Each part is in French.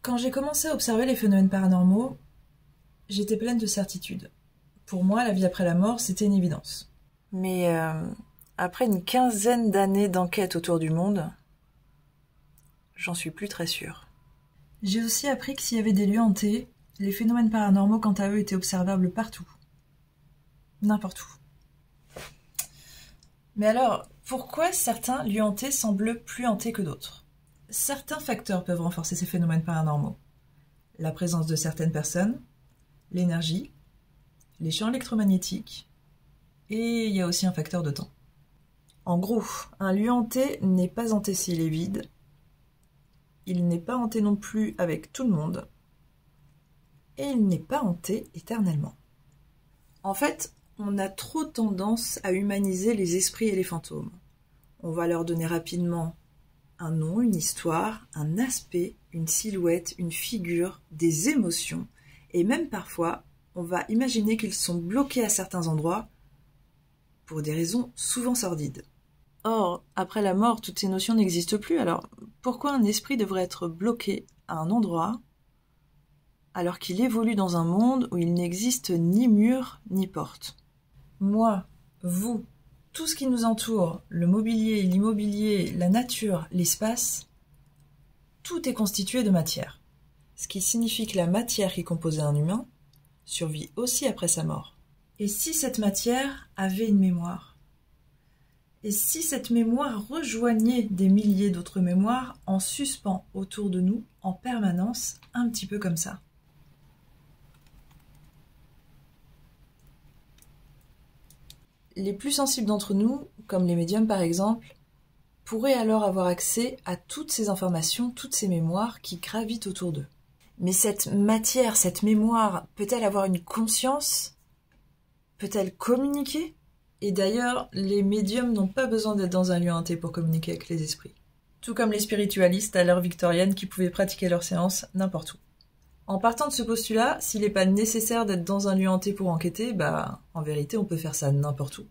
Quand j'ai commencé à observer les phénomènes paranormaux, j'étais pleine de certitude. Pour moi, la vie après la mort, c'était une évidence. Mais après une quinzaine d'années d'enquête autour du monde, j'en suis plus très sûre. J'ai aussi appris que s'il y avait des lieux hantés, les phénomènes paranormaux, quant à eux, étaient observables partout. N'importe où. Mais alors, pourquoi certains lieux hantés semblent plus hantés que d'autres? Certains facteurs peuvent renforcer ces phénomènes paranormaux. La présence de certaines personnes, l'énergie, les champs électromagnétiques, et il y a aussi un facteur de temps. En gros, un lieu hanté n'est pas hanté s'il est vide, il n'est pas hanté non plus avec tout le monde, et il n'est pas hanté éternellement. En fait, on a trop tendance à humaniser les esprits et les fantômes. On va leur donner rapidement un nom, une histoire, un aspect, une silhouette, une figure, des émotions, et même parfois, on va imaginer qu'ils sont bloqués à certains endroits pour des raisons souvent sordides. Or, après la mort, toutes ces notions n'existent plus, alors pourquoi un esprit devrait être bloqué à un endroit alors qu'il évolue dans un monde où il n'existe ni mur ni porte? Moi, vous, tout ce qui nous entoure, le mobilier, l'immobilier, la nature, l'espace, tout est constitué de matière. Ce qui signifie que la matière qui composait un humain survit aussi après sa mort. Et si cette matière avait une mémoire? Et si cette mémoire rejoignait des milliers d'autres mémoires en suspens autour de nous en permanence, un petit peu comme ça? Les plus sensibles d'entre nous, comme les médiums par exemple, pourraient alors avoir accès à toutes ces informations, toutes ces mémoires qui gravitent autour d'eux. Mais cette matière, cette mémoire, peut-elle avoir une conscience? Peut-elle communiquer? Et d'ailleurs, les médiums n'ont pas besoin d'être dans un lieu hanté pour communiquer avec les esprits. Tout comme les spiritualistes à l'ère victorienne qui pouvaient pratiquer leurs séances n'importe où. En partant de ce postulat, s'il n'est pas nécessaire d'être dans un lieu hanté pour enquêter, en vérité, on peut faire ça n'importe où.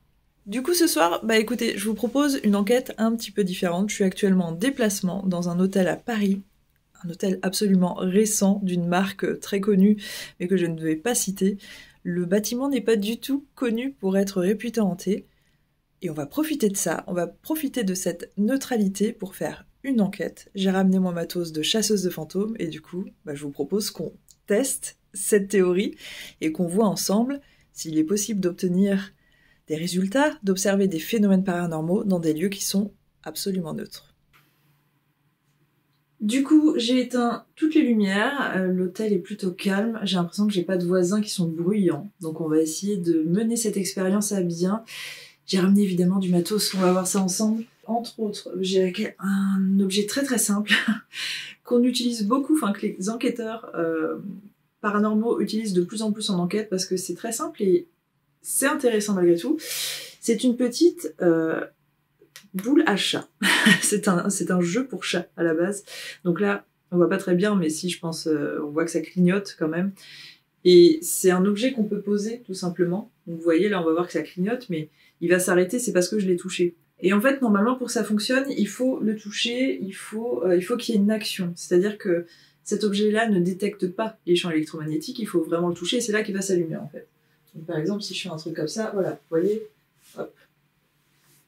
Du coup, ce soir, écoutez, je vous propose une enquête un petit peu différente. Je suis actuellement en déplacement dans un hôtel à Paris, un hôtel absolument récent d'une marque très connue, mais que je ne vais pas citer. Le bâtiment n'est pas du tout connu pour être réputé hanté, et on va profiter de ça, on va profiter de cette neutralité pour faire une enquête. J'ai ramené mon matos de chasseuse de fantômes, et du coup, je vous propose qu'on teste cette théorie, et qu'on voit ensemble s'il est possible d'obtenir des résultats, d'observer des phénomènes paranormaux dans des lieux qui sont absolument neutres. Du coup, j'ai éteint toutes les lumières, l'hôtel est plutôt calme, j'ai l'impression que j'ai pas de voisins qui sont bruyants, donc on va essayer de mener cette expérience à bien. J'ai ramené évidemment du matos, on va voir ça ensemble. Entre autres, j'ai un objet très très simple qu'on utilise beaucoup, que les enquêteurs paranormaux utilisent de plus en plus en enquête parce que c'est très simple et c'est intéressant malgré tout. C'est une petite boule à chat. c'est un jeu pour chat à la base. Donc là, on voit pas très bien, mais si je pense, on voit que ça clignote quand même. Et c'est un objet qu'on peut poser tout simplement. Donc vous voyez, là on va voir que ça clignote, mais il va s'arrêter, c'est parce que je l'ai touché. Et en fait, normalement, pour que ça fonctionne, il faut le toucher, il faut qu'il y ait une action. C'est-à-dire que cet objet-là ne détecte pas les champs électromagnétiques, il faut vraiment le toucher, et c'est là qu'il va s'allumer en fait. Donc, par exemple, si je fais un truc comme ça, voilà, vous voyez, hop,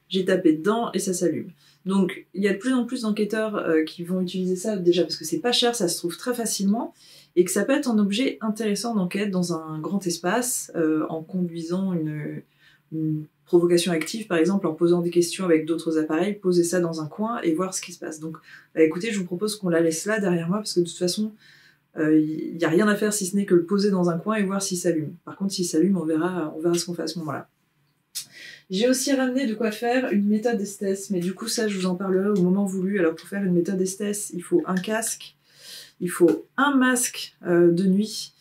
j'ai tapé dedans et ça s'allume. Donc, il y a de plus en plus d'enquêteurs qui vont utiliser ça déjà parce que c'est pas cher, ça se trouve très facilement, et que ça peut être un objet intéressant d'enquête dans un grand espace, en conduisant une provocation active, par exemple, en posant des questions avec d'autres appareils, poser ça dans un coin et voir ce qui se passe. Donc, écoutez, je vous propose qu'on la laisse là, derrière moi, parce que de toute façon, il n'y a rien à faire si ce n'est que le poser dans un coin et voir s'il s'allume. Par contre, s'il s'allume, on verra ce qu'on fait à ce moment-là. J'ai aussi ramené de quoi faire une méthode Esthès, mais du coup ça je vous en parlerai au moment voulu. Alors pour faire une méthode Esthès, il faut un casque, il faut un masque de nuit,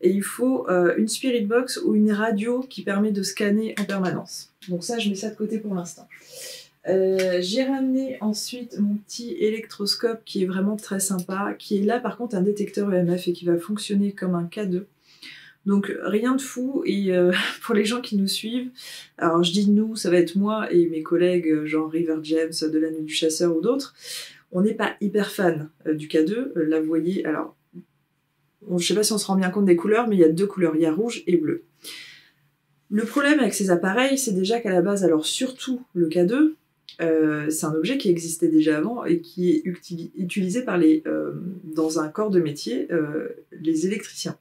et il faut une spirit box ou une radio qui permet de scanner en permanence. Donc ça je mets ça de côté pour l'instant. J'ai ramené ensuite mon petit électroscope qui est vraiment très sympa, qui est là par contre un détecteur EMF et qui va fonctionner comme un K2. Donc rien de fou, et pour les gens qui nous suivent, alors je dis nous, ça va être moi et mes collègues genre River James de la Nuit du Chasseur ou d'autres, on n'est pas hyper fan du K2, là vous voyez, alors je sais pas si on se rend bien compte des couleurs, mais il y a 2 couleurs, il y a rouge et bleu. Le problème avec ces appareils, c'est déjà qu'à la base, alors surtout le K2, c'est un objet qui existait déjà avant et qui est utilisé par dans un corps de métier, les électriciens.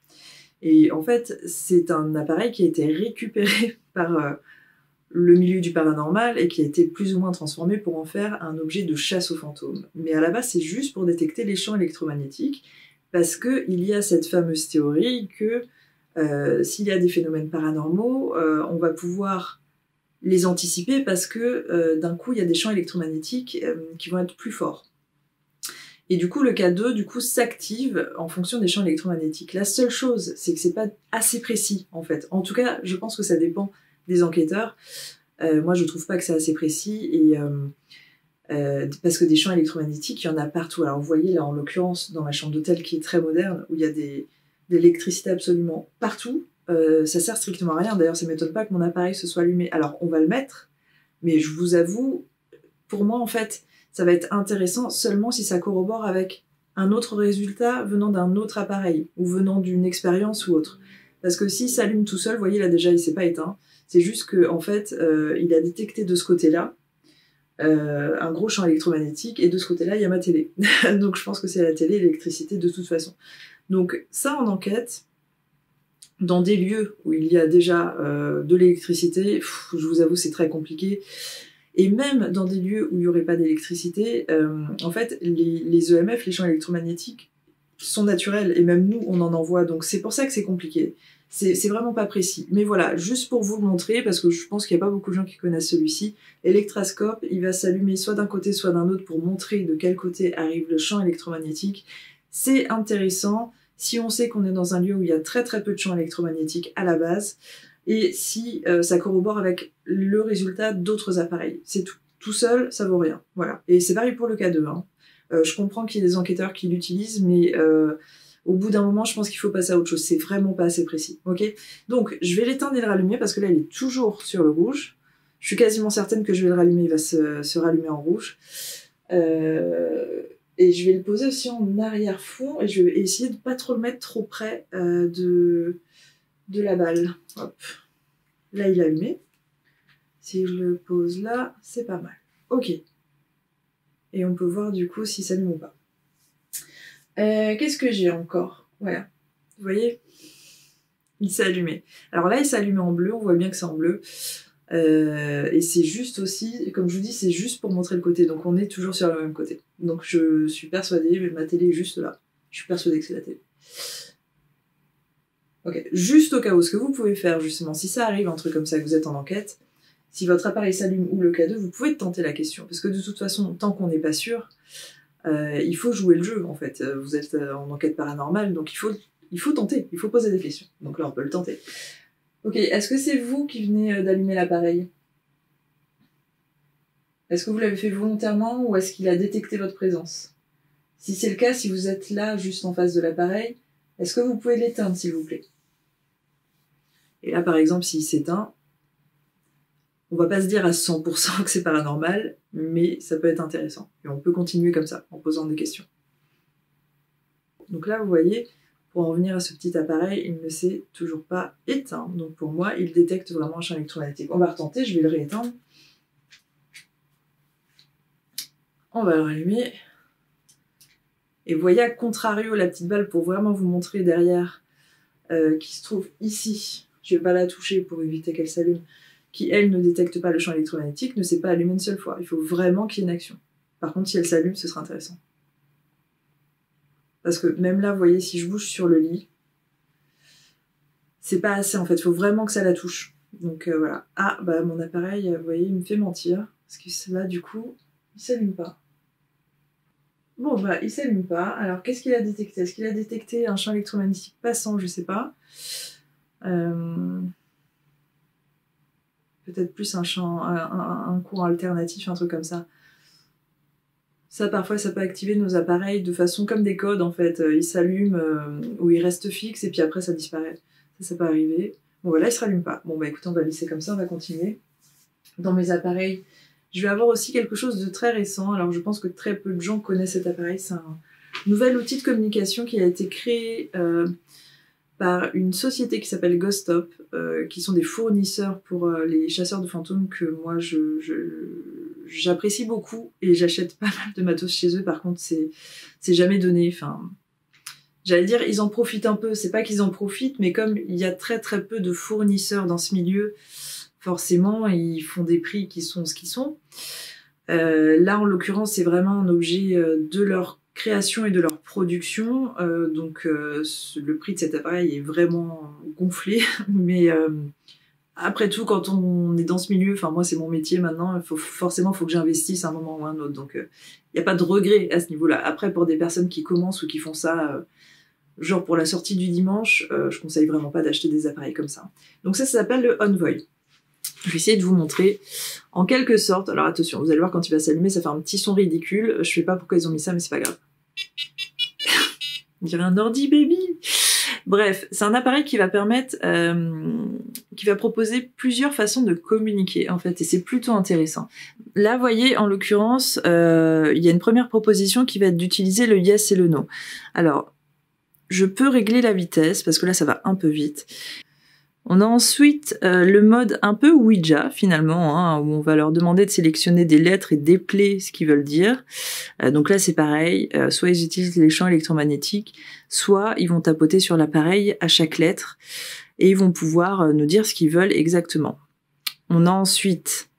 Et en fait, c'est un appareil qui a été récupéré par le milieu du paranormal et qui a été plus ou moins transformé pour en faire un objet de chasse aux fantômes. Mais à la base, c'est juste pour détecter les champs électromagnétiques, parce qu'il y a cette fameuse théorie que s'il y a des phénomènes paranormaux, on va pouvoir les anticiper parce que d'un coup, il y a des champs électromagnétiques qui vont être plus forts. Et du coup, le K2 s'active en fonction des champs électromagnétiques. La seule chose, c'est que c'est pas assez précis, en fait. En tout cas, je pense que ça dépend des enquêteurs. Moi, je trouve pas que c'est assez précis, et parce que des champs électromagnétiques, il y en a partout. Alors, vous voyez, là, en l'occurrence, dans ma chambre d'hôtel, qui est très moderne, où il y a de l'électricité absolument partout, ça sert strictement à rien. D'ailleurs, ça m'étonne pas que mon appareil se soit allumé. Alors, on va le mettre, mais je vous avoue, pour moi, en fait, ça va être intéressant seulement si ça corrobore avec un autre résultat venant d'un autre appareil, ou venant d'une expérience ou autre. Parce que s'il s'allume tout seul, vous voyez, là, déjà, il s'est pas éteint. C'est juste que, en fait, il a détecté de ce côté-là un gros champ électromagnétique, et de ce côté-là, il y a ma télé. Donc, je pense que c'est la télé, l'électricité, de toute façon. Donc, ça, en enquête, dans des lieux où il y a déjà de l'électricité, je vous avoue, c'est très compliqué. Et même dans des lieux où il n'y aurait pas d'électricité, en fait, les EMF, les champs électromagnétiques, sont naturels, et même nous, on en envoie. Donc, c'est pour ça que c'est compliqué. C'est vraiment pas précis. Mais voilà, juste pour vous le montrer, parce que je pense qu'il n'y a pas beaucoup de gens qui connaissent celui-ci, Electrascope, il va s'allumer soit d'un côté, soit d'un autre pour montrer de quel côté arrive le champ électromagnétique. C'est intéressant si on sait qu'on est dans un lieu où il y a très très peu de champs électromagnétiques à la base, et si ça corrobore avec le résultat d'autres appareils. C'est tout. Tout seul, ça vaut rien. Voilà. Et c'est pareil pour le K2. Hein. Je comprends qu'il y ait des enquêteurs qui l'utilisent, mais au bout d'un moment, je pense qu'il faut passer à autre chose. C'est vraiment pas assez précis. Ok ? Donc, je vais l'éteindre et le rallumer, parce que là, il est toujours sur le rouge. Je suis quasiment certaine que je vais le rallumer, il va se rallumer en rouge. Et je vais le poser aussi en arrière-fond, et je vais essayer de pas trop le mettre trop près de la balle. Hop. Là, il est allumé. Si je le pose là, c'est pas mal. Ok. Et on peut voir du coup s'il s'allume ou pas. Qu'est-ce que j'ai encore ? Voilà. Vous voyez ? Il s'est allumé. Alors là, il s'est allumé en bleu. On voit bien que c'est en bleu. Et c'est juste aussi, comme je vous dis, c'est juste pour montrer le côté. Donc on est toujours sur le même côté. Donc je suis persuadée, ma télé est juste là. Je suis persuadée que c'est la télé. Ok, juste au cas où, ce que vous pouvez faire justement, si ça arrive, un truc comme ça, que vous êtes en enquête, si votre appareil s'allume ou le K2, vous pouvez tenter la question. Parce que de toute façon, tant qu'on n'est pas sûr, il faut jouer le jeu en fait. Vous êtes en enquête paranormale, donc il faut tenter, il faut poser des questions. Donc là, on peut le tenter. Ok, est-ce que c'est vous qui venez d'allumer l'appareil ? Est-ce que vous l'avez fait volontairement, ou est-ce qu'il a détecté votre présence ? Si c'est le cas, si vous êtes là, juste en face de l'appareil, est-ce que vous pouvez l'éteindre, s'il vous plaît ? Et là, par exemple, s'il s'éteint, on va pas se dire à 100% que c'est paranormal, mais ça peut être intéressant. Et on peut continuer comme ça, en posant des questions. Donc là, vous voyez, pour en revenir à ce petit appareil, il ne s'est toujours pas éteint. Donc pour moi, il détecte vraiment un champ électromagnétique. On va retenter, je vais le rééteindre. On va le rallumer. Et vous voyez, à contrario, la petite balle, pour vraiment vous montrer derrière, qui se trouve ici, je vais pas la toucher pour éviter qu'elle s'allume, qui, elle, ne détecte pas le champ électromagnétique, ne s'est pas allumée une seule fois. Il faut vraiment qu'il y ait une action. Par contre, si elle s'allume, ce sera intéressant. Parce que même là, vous voyez, si je bouge sur le lit, c'est pas assez, en fait. Il faut vraiment que ça la touche. Donc voilà. Ah, bah mon appareil, vous voyez, il me fait mentir. Parce que là, du coup, il s'allume pas. Bon, bah, il s'allume pas. Alors, qu'est-ce qu'il a détecté ? Est-ce qu'il a détecté un champ électromagnétique passant ? Je sais pas. Peut-être plus un champ, un courant alternatif, un truc comme ça. Ça, parfois, ça peut activer nos appareils de façon comme des codes, en fait. Ils s'allument ou ils restent fixes, et puis après, ça disparaît. Ça peut arriver. Bon, bah là, il se rallume pas. Bon, bah écoutez, on va laisser comme ça, on va continuer. Dans mes appareils, je vais avoir aussi quelque chose de très récent. Alors, je pense que très peu de gens connaissent cet appareil. C'est nouvel outil de communication qui a été créé par une société qui s'appelle Ghostop, qui sont des fournisseurs pour les chasseurs de fantômes que moi j'apprécie beaucoup et j'achète pas mal de matos chez eux. Par contre, c'est jamais donné. Enfin, j'allais dire, ils en profitent un peu. C'est pas qu'ils en profitent, mais comme il y a très très peu de fournisseurs dans ce milieu, forcément, ils font des prix qui sont ce qu'ils sont. Là, en l'occurrence, c'est vraiment un objet de leur création et de leur production, donc le prix de cet appareil est vraiment gonflé, mais après tout, quand on est dans ce milieu, enfin moi c'est mon métier maintenant, forcément faut que j'investisse à un moment ou à un autre, donc il n'y a pas de regret à ce niveau-là. Après, pour des personnes qui commencent ou qui font ça, genre pour la sortie du dimanche, je conseille vraiment pas d'acheter des appareils comme ça. Donc ça s'appelle le Envoy. Je vais essayer de vous montrer en quelque sorte. Alors attention, vous allez voir quand il va s'allumer, ça fait un petit son ridicule. Je sais pas pourquoi ils ont mis ça, mais c'est pas grave. On dirait un ordi baby. Bref, c'est un appareil qui va permettre, qui va proposer plusieurs façons de communiquer en fait, et c'est plutôt intéressant. Là, vous voyez, en l'occurrence, il y a une première proposition qui va être d'utiliser le yes et le no. Alors, je peux régler la vitesse parce que là, ça va un peu vite. On a ensuite le mode un peu Ouija finalement, hein, où on va leur demander de sélectionner des lettres et d'épeler ce qu'ils veulent dire. Donc là c'est pareil, soit ils utilisent les champs électromagnétiques, soit ils vont tapoter sur l'appareil à chaque lettre et ils vont pouvoir nous dire ce qu'ils veulent exactement. On a ensuite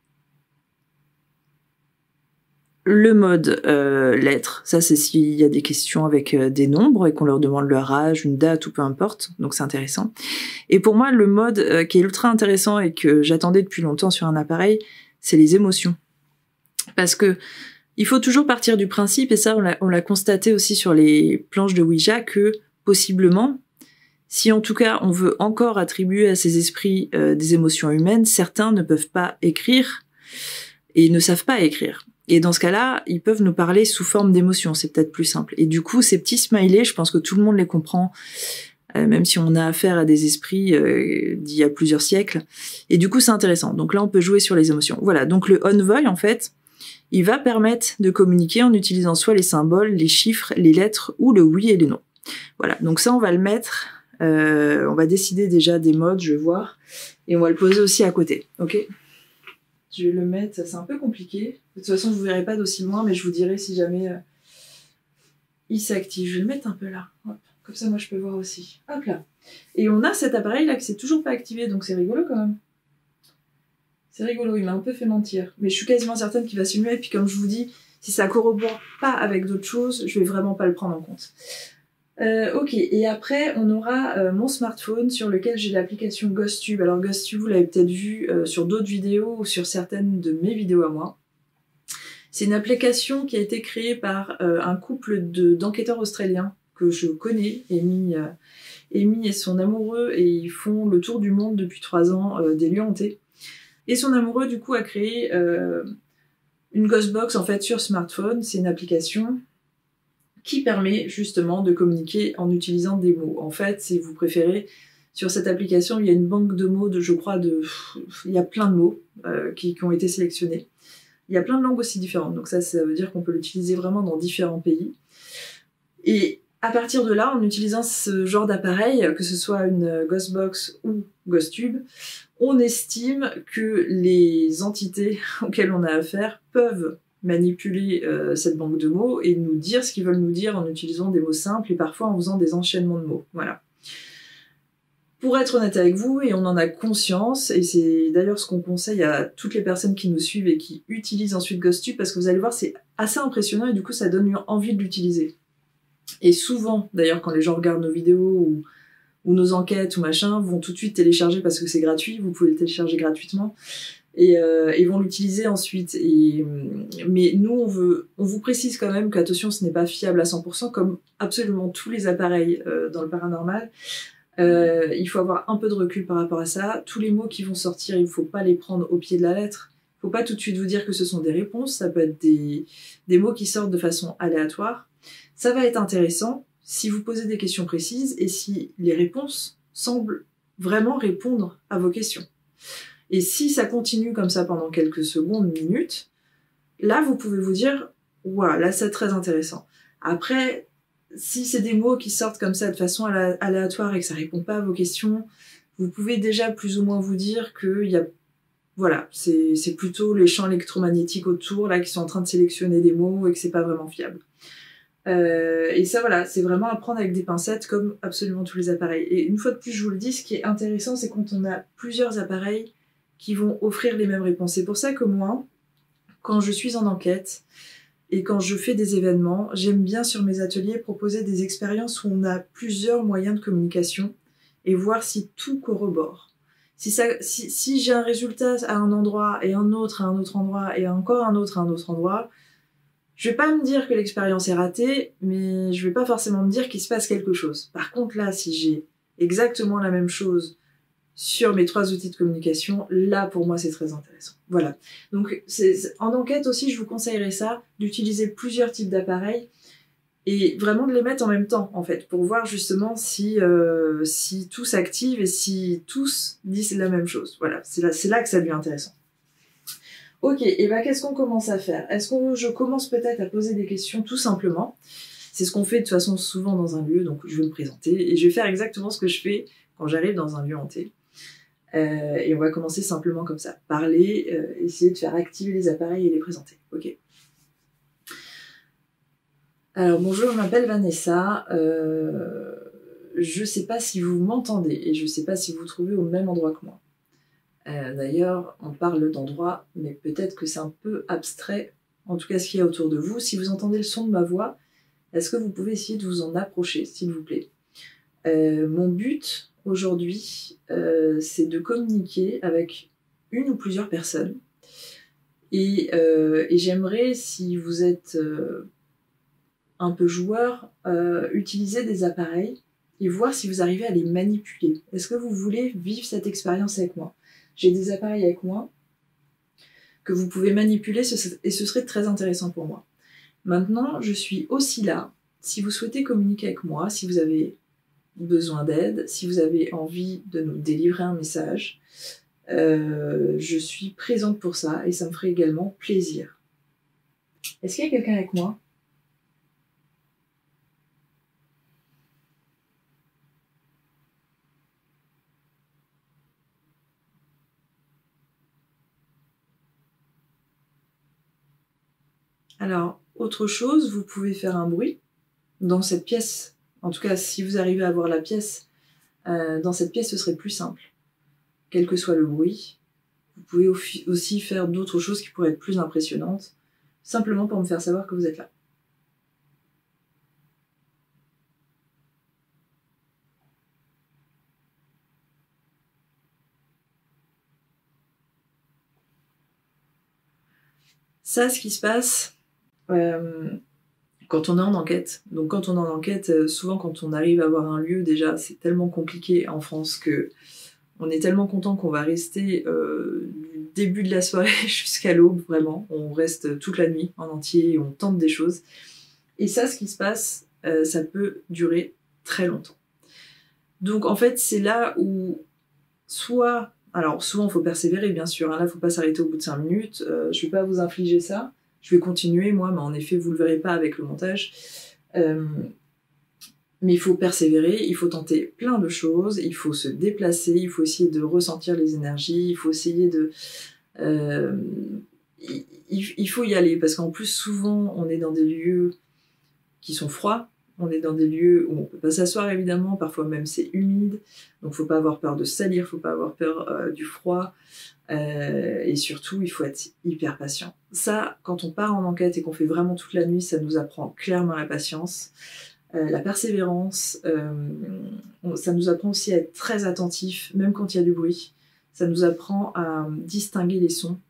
le mode lettres, ça c'est s'il y a des questions avec des nombres et qu'on leur demande leur âge, une date ou peu importe, donc c'est intéressant. Et pour moi le mode qui est ultra intéressant et que j'attendais depuis longtemps sur un appareil, c'est les émotions. Parce que il faut toujours partir du principe, et ça on l'a constaté aussi sur les planches de Ouija, que possiblement, si en tout cas on veut encore attribuer à ces esprits des émotions humaines, certains ne peuvent pas écrire et ne savent pas écrire. Et dans ce cas-là, ils peuvent nous parler sous forme d'émotions, c'est peut-être plus simple. Et du coup, ces petits smileys, je pense que tout le monde les comprend, même si on a affaire à des esprits d'il y a plusieurs siècles. Et du coup, c'est intéressant. Donc là, on peut jouer sur les émotions. Voilà, donc le Envoy, en fait, il va permettre de communiquer en utilisant soit les symboles, les chiffres, les lettres, ou le oui et le non. Voilà, donc ça, on va le mettre, on va décider déjà des modes, je vais voir, et on va le poser aussi à côté, ok ? Je vais le mettre, c'est un peu compliqué. De toute façon, vous ne verrez pas d'aussi loin, mais je vous dirai si jamais il s'active. Je vais le mettre un peu là. Hop. Comme ça, moi, je peux voir aussi. Hop là. Et on a cet appareil-là qui s'est toujours pas activé, donc c'est rigolo quand même. C'est rigolo, il m'a un peu fait mentir. Mais je suis quasiment certaine qu'il va s'allumer, et puis comme je vous dis, si ça corrobore pas avec d'autres choses, je vais vraiment pas le prendre en compte. Ok, et après on aura mon smartphone sur lequel j'ai l'application GhostTube. Alors GhostTube, vous l'avez peut-être vu sur d'autres vidéos ou sur certaines de mes vidéos à moi. C'est une application qui a été créée par un couple d'enquêteurs australiens que je connais, Amy et son amoureux, et ils font le tour du monde depuis 3 ans des lieux hantés. Et son amoureux du coup a créé une Ghostbox en fait sur smartphone. C'est une application qui permet justement de communiquer en utilisant des mots. En fait, si vous préférez, sur cette application, il y a une banque de mots, il y a plein de mots qui ont été sélectionnés. Il y a plein de langues aussi différentes, donc ça veut dire qu'on peut l'utiliser vraiment dans différents pays. Et à partir de là, en utilisant ce genre d'appareil, que ce soit une Ghostbox ou GhostTube, on estime que les entités auxquelles on a affaire peuvent manipuler cette banque de mots et nous dire ce qu'ils veulent nous dire en utilisant des mots simples et parfois en faisant des enchaînements de mots. Voilà. Pour être honnête avec vous, et on en a conscience, et c'est d'ailleurs ce qu'on conseille à toutes les personnes qui nous suivent et qui utilisent ensuite GhostTube, parce que vous allez voir, c'est assez impressionnant et du coup ça donne envie de l'utiliser. Et souvent, d'ailleurs, quand les gens regardent nos vidéos ou nos enquêtes ou machin, vont tout de suite télécharger parce que c'est gratuit, vous pouvez le télécharger gratuitement. Et ils vont l'utiliser ensuite. Mais nous, on vous précise quand même qu'attention, ce n'est pas fiable à 100%, comme absolument tous les appareils dans le paranormal. Il faut avoir un peu de recul par rapport à ça. Tous les mots qui vont sortir, il ne faut pas les prendre au pied de la lettre. Il ne faut pas tout de suite vous dire que ce sont des réponses. Ça peut être des mots qui sortent de façon aléatoire. Ça va être intéressant si vous posez des questions précises et si les réponses semblent vraiment répondre à vos questions. Et si ça continue comme ça pendant quelques secondes, minutes, là vous pouvez vous dire « Waouh, là c'est très intéressant ». Après, si c'est des mots qui sortent comme ça de façon aléatoire et que ça répond pas à vos questions, vous pouvez déjà plus ou moins vous dire que voilà, c'est plutôt les champs électromagnétiques autour là qui sont en train de sélectionner des mots et que c'est pas vraiment fiable. Et ça voilà, c'est vraiment à prendre avec des pincettes comme absolument tous les appareils. Et une fois de plus, je vous le dis, ce qui est intéressant, c'est quand on a plusieurs appareils qui vont offrir les mêmes réponses. C'est pour ça que moi, quand je suis en enquête et quand je fais des événements, j'aime bien sur mes ateliers proposer des expériences où on a plusieurs moyens de communication et voir si tout corrobore. Si j'ai un résultat à un endroit et un autre à un autre endroit et encore un autre à un autre endroit, je vais pas me dire que l'expérience est ratée, mais je vais pas forcément me dire qu'il se passe quelque chose. Par contre là, si j'ai exactement la même chose sur mes 3 outils de communication, là pour moi c'est très intéressant. Voilà. Donc en enquête aussi, je vous conseillerais ça, d'utiliser plusieurs types d'appareils et vraiment de les mettre en même temps en fait, pour voir justement si tout s'active et si tous disent la même chose. Voilà, c'est là que ça devient intéressant. Ok, et ben qu'est-ce qu'on commence à faire? Je commence peut-être à poser des questions tout simplement. C'est ce qu'on fait de toute façon souvent dans un lieu, donc je vais me présenter et je vais faire exactement ce que je fais quand j'arrive dans un lieu hanté. Et on va commencer simplement comme ça. Parler, essayer de faire activer les appareils et les présenter. Ok. Alors bonjour, je m'appelle Vanessa. Je sais pas si vous m'entendez et je sais pas si vous vous trouvez au même endroit que moi. D'ailleurs, on parle d'endroit, mais peut-être que c'est un peu abstrait, en tout cas ce qu'il y a autour de vous. Si vous entendez le son de ma voix, est-ce que vous pouvez essayer de vous en approcher, s'il vous plaît? Mon but aujourd'hui, c'est de communiquer avec une ou plusieurs personnes. Et j'aimerais, si vous êtes un peu joueur, utiliser des appareils et voir si vous arrivez à les manipuler. Est-ce que vous voulez vivre cette expérience avec moi? J'ai des appareils avec moi que vous pouvez manipuler et ce serait très intéressant pour moi. Maintenant, je suis aussi là. Si vous souhaitez communiquer avec moi, si vous avez besoin d'aide, si vous avez envie de nous délivrer un message, je suis présente pour ça et ça me ferait également plaisir. Est-ce qu'il y a quelqu'un avec moi? Alors, autre chose, vous pouvez faire un bruit dans cette pièce. En tout cas, si vous arrivez à voir la pièce, dans cette pièce, ce serait plus simple. Quel que soit le bruit, vous pouvez aussi faire d'autres choses qui pourraient être plus impressionnantes, simplement pour me faire savoir que vous êtes là. Ça, ce qui se passe quand on est en enquête. Donc quand on est en enquête, souvent quand on arrive à voir un lieu, déjà, c'est tellement compliqué en France que on est tellement content qu'on va rester du début de la soirée jusqu'à l'aube, vraiment. On reste toute la nuit en entier et on tente des choses. Et ça, ce qui se passe, ça peut durer très longtemps. Donc en fait, c'est là où soit... Alors souvent, il faut persévérer, bien sûr. Hein. Là, il ne faut pas s'arrêter au bout de 5 minutes. Je ne vais pas vous infliger ça. Je vais continuer, moi, mais en effet, vous ne le verrez pas avec le montage. Mais il faut persévérer, il faut tenter plein de choses, il faut se déplacer, il faut essayer de ressentir les énergies, il faut essayer de... il faut y aller, parce qu'en plus, souvent, on est dans des lieux qui sont froids, on est dans des lieux où on peut pas s'asseoir, évidemment, parfois même c'est humide, donc faut pas avoir peur de salir, faut pas avoir peur du froid, et surtout, il faut être hyper patient. Ça, quand on part en enquête et qu'on fait vraiment toute la nuit, ça nous apprend clairement la patience. La persévérance, ça nous apprend aussi à être très attentif, même quand il y a du bruit. Ça nous apprend à distinguer les sons.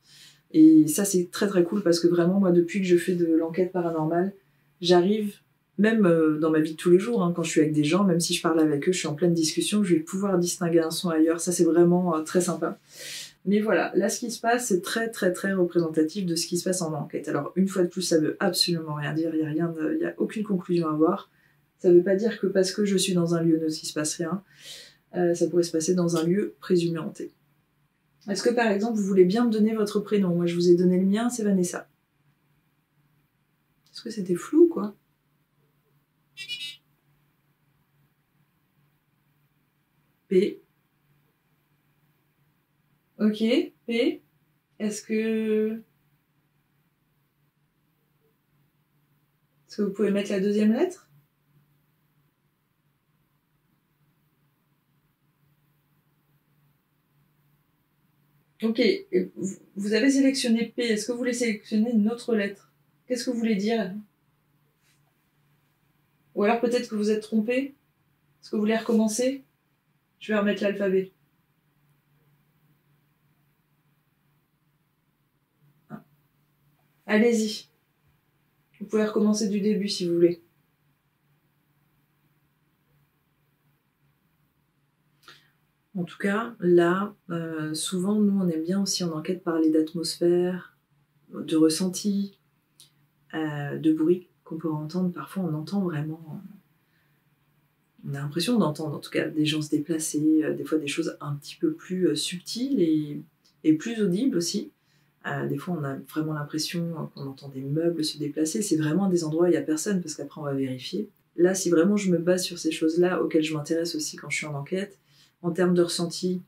Et ça, c'est très très cool parce que vraiment, moi, depuis que je fais de l'enquête paranormale, j'arrive, même dans ma vie de tous les jours, hein, quand je suis avec des gens, même si je parle avec eux, je suis en pleine discussion, je vais pouvoir distinguer un son ailleurs. Ça, c'est vraiment très sympa. Mais voilà, là, ce qui se passe, c'est très très très représentatif de ce qui se passe en enquête. Alors, une fois de plus, ça veut absolument rien dire, il y a aucune conclusion à avoir. Ça veut pas dire que parce que je suis dans un lieu neutre, il se passe rien. Ça pourrait se passer dans un lieu présumé hanté. Est-ce que par exemple, vous voulez bien me donner votre prénom? Moi, je vous ai donné le mien, c'est Vanessa. Est-ce que c'était flou, quoi? P. Ok, P. Est-ce que vous pouvez mettre la deuxième lettre? Ok, et vous avez sélectionné P. Est-ce que vous voulez sélectionner une autre lettre? Qu'est-ce que vous voulez dire? Ou alors peut-être que vous êtes trompé? Est-ce que vous voulez recommencer? Je vais remettre l'alphabet. Allez-y. Vous pouvez recommencer du début si vous voulez. En tout cas, là, souvent, nous, on aime bien aussi en enquête parler d'atmosphère, de ressenti, de bruit qu'on peut entendre. Parfois, on entend vraiment... On a l'impression d'entendre, en tout cas, des gens se déplacer, des fois des choses un petit peu plus subtiles et plus audibles aussi. Des fois, on a vraiment l'impression qu'on entend des meubles se déplacer. C'est vraiment des endroits où il n'y a personne, parce qu'après, on va vérifier. Là, si vraiment je me base sur ces choses-là, auxquelles je m'intéresse aussi quand je suis en enquête, en termes de ressenti,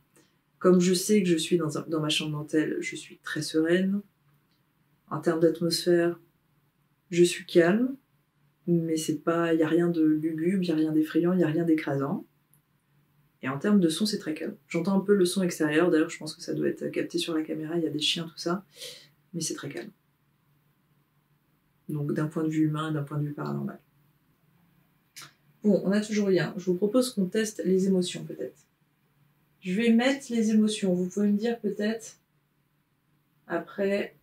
comme je sais que je suis dans ma chambre d'hôtel, je suis très sereine. En termes d'atmosphère, je suis calme, mais il n'y a rien de lugubre, il n'y a rien d'effrayant, il n'y a rien d'écrasant. Et en termes de son, c'est très calme. J'entends un peu le son extérieur, d'ailleurs je pense que ça doit être capté sur la caméra, il y a des chiens, tout ça, mais c'est très calme. Donc d'un point de vue humain, d'un point de vue paranormal. Bon, on a toujours rien. Je vous propose qu'on teste les émotions peut-être. Je vais mettre les émotions. Vous pouvez me dire peut-être après.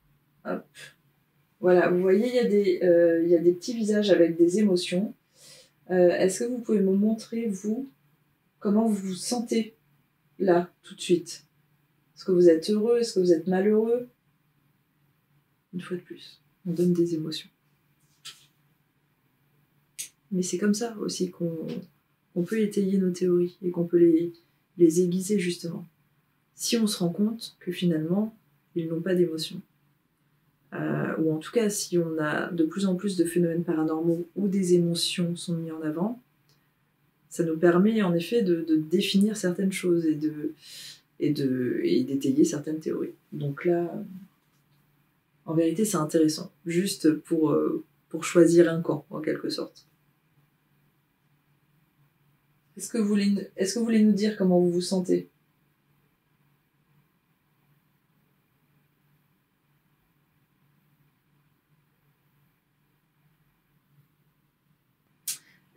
Hop. Voilà, vous voyez, il y a des petits visages avec des émotions. Est-ce que vous pouvez me montrer, vous, comment vous vous sentez là, tout de suite? Est-ce que vous êtes heureux? Est-ce que vous êtes malheureux? Une fois de plus, on donne des émotions. Mais c'est comme ça aussi qu'on peut étayer nos théories et qu'on peut les aiguiser justement. Si on se rend compte que finalement, ils n'ont pas d'émotion. Ou en tout cas, si on a de plus en plus de phénomènes paranormaux où des émotions sont mises en avant, ça nous permet en effet de définir certaines choses et d'étayer certaines théories. Donc là, en vérité, c'est intéressant, juste pour choisir un camp, en quelque sorte. Est-ce que vous voulez nous dire comment vous vous sentez?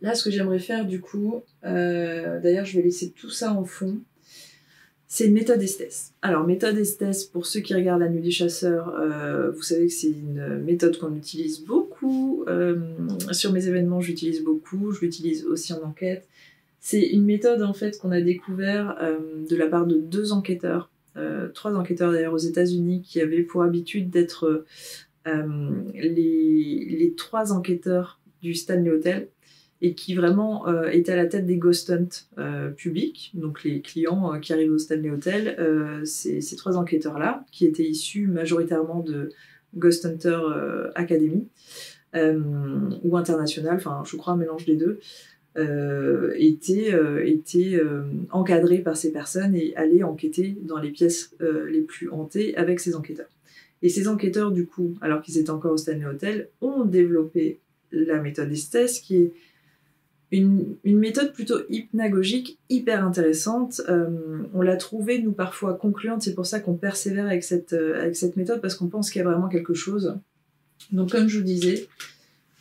Là, ce que j'aimerais faire, du coup, d'ailleurs, je vais laisser tout ça en fond, c'est une méthode Estes. Alors, méthode Estes, pour ceux qui regardent La Nuit des Chasseurs, vous savez que c'est une méthode qu'on utilise beaucoup. Sur mes événements, j'utilise beaucoup. Je l'utilise aussi en enquête. C'est une méthode, en fait, qu'on a découvert de la part de 2 enquêteurs, 3 enquêteurs d'ailleurs aux États-Unis, qui avaient pour habitude d'être les 3 enquêteurs du Stanley Hotel, et qui vraiment était à la tête des ghost hunts publics, donc les clients qui arrivent au Stanley Hotel, ces 3 enquêteurs-là, qui étaient issus majoritairement de Ghost Hunter Academy, ou International, enfin je crois un mélange des deux, étaient encadrés par ces personnes et allaient enquêter dans les pièces les plus hantées avec ces enquêteurs. Et ces enquêteurs, du coup, alors qu'ils étaient encore au Stanley Hotel, ont développé la méthode Estes, qui est une méthode plutôt hypnagogique, hyper intéressante. On l'a trouvée, nous, parfois concluante. C'est pour ça qu'on persévère avec cette méthode, parce qu'on pense qu'il y a vraiment quelque chose. Donc, comme je vous disais,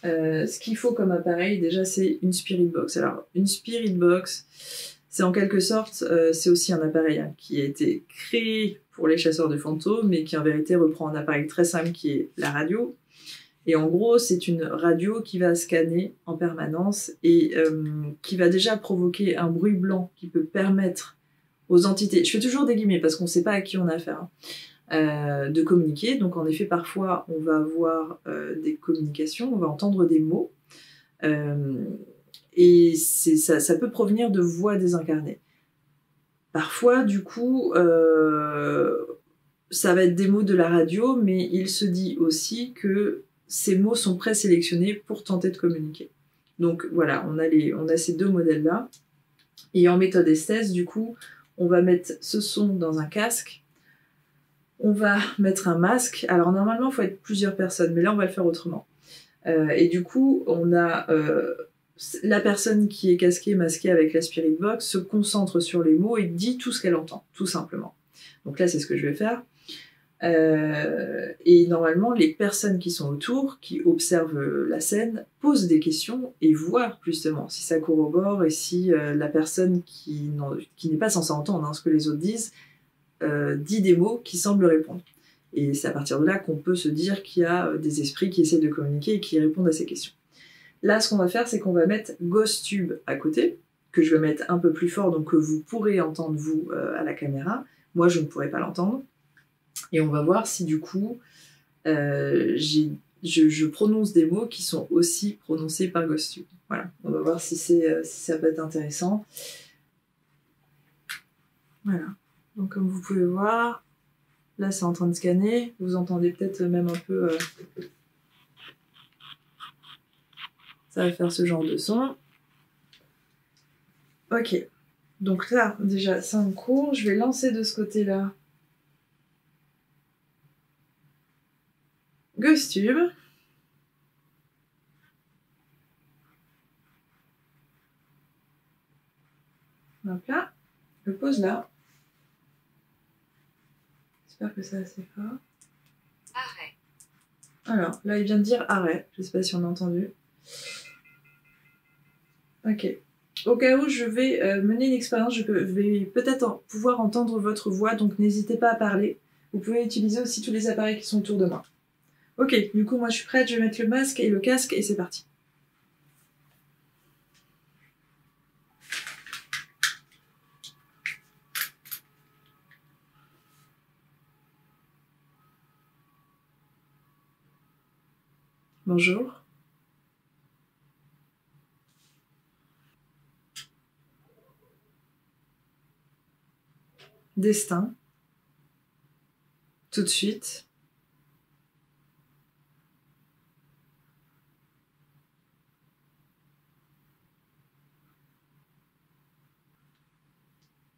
ce qu'il faut comme appareil, déjà, c'est une spirit box. Alors, une spirit box, c'est en quelque sorte, c'est aussi un appareil qui a été créé pour les chasseurs de fantômes, mais qui en vérité reprend un appareil très simple qui est la radio. Et en gros, c'est une radio qui va scanner en permanence et qui va déjà provoquer un bruit blanc qui peut permettre aux entités, je fais toujours des guillemets parce qu'on ne sait pas à qui on a affaire, de communiquer. Donc en effet, parfois, on va avoir des communications, on va entendre des mots, et ça peut provenir de voix désincarnées. Parfois, du coup, ça va être des mots de la radio, mais il se dit aussi que ces mots sont présélectionnés pour tenter de communiquer. Donc voilà, on a ces 2 modèles-là. Et en méthode esthèse, du coup, on va mettre ce son dans un casque, on va mettre un masque. Alors normalement, il faut être plusieurs personnes, mais là, on va le faire autrement. Et du coup, on a la personne qui est casquée, masquée avec la Spirit Box, se concentre sur les mots et dit tout ce qu'elle entend, tout simplement. Donc là, c'est ce que je vais faire. Et normalement, les personnes qui sont autour, qui observent la scène, posent des questions et voient justement si ça corrobore et si la personne qui n'est pas censée entendre ce que les autres disent, dit des mots qui semblent répondre. Et c'est à partir de là qu'on peut se dire qu'il y a des esprits qui essaient de communiquer et qui répondent à ces questions. Là, ce qu'on va faire, c'est qu'on va mettre GhostTube à côté, que je vais mettre un peu plus fort, donc que vous pourrez entendre, vous, à la caméra. Moi, je ne pourrai pas l'entendre. Et on va voir si, du coup, je prononce des mots qui sont aussi prononcés par GhostTube. Voilà, on va voir si ça peut être intéressant. Voilà. Donc, comme vous pouvez voir, là, c'est en train de scanner. Vous entendez peut-être même un peu... Ça va faire ce genre de son. Ok. Donc là, déjà, c'est en cours. Je vais lancer de ce côté-là GhostTube. Hop là. Je le pose là. J'espère que c'est assez fort. Arrêt. Alors, là, il vient de dire arrêt. Je sais pas si on a entendu. Ok. Au cas où je vais mener une expérience, je vais peut-être pouvoir entendre votre voix, donc n'hésitez pas à parler. Vous pouvez utiliser aussi tous les appareils qui sont autour de moi. Ok, du coup, moi je suis prête, je vais mettre le masque et le casque et c'est parti. Bonjour. Destin. Tout de suite.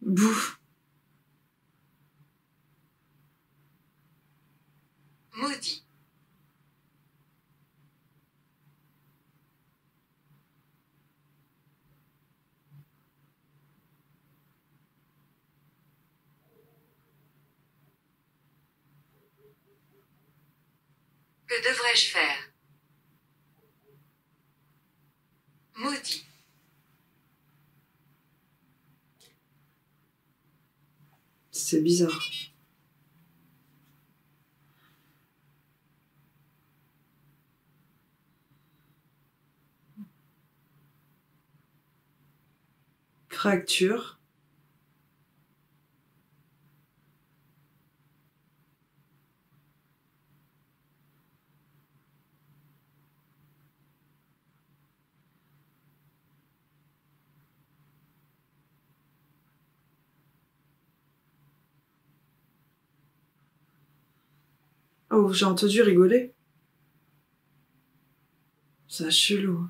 Bouf. Maudit. Que devrais-je faire? Maudit. C'est bizarre. Fracture. Oh, j'ai entendu rigoler. C'est chelou.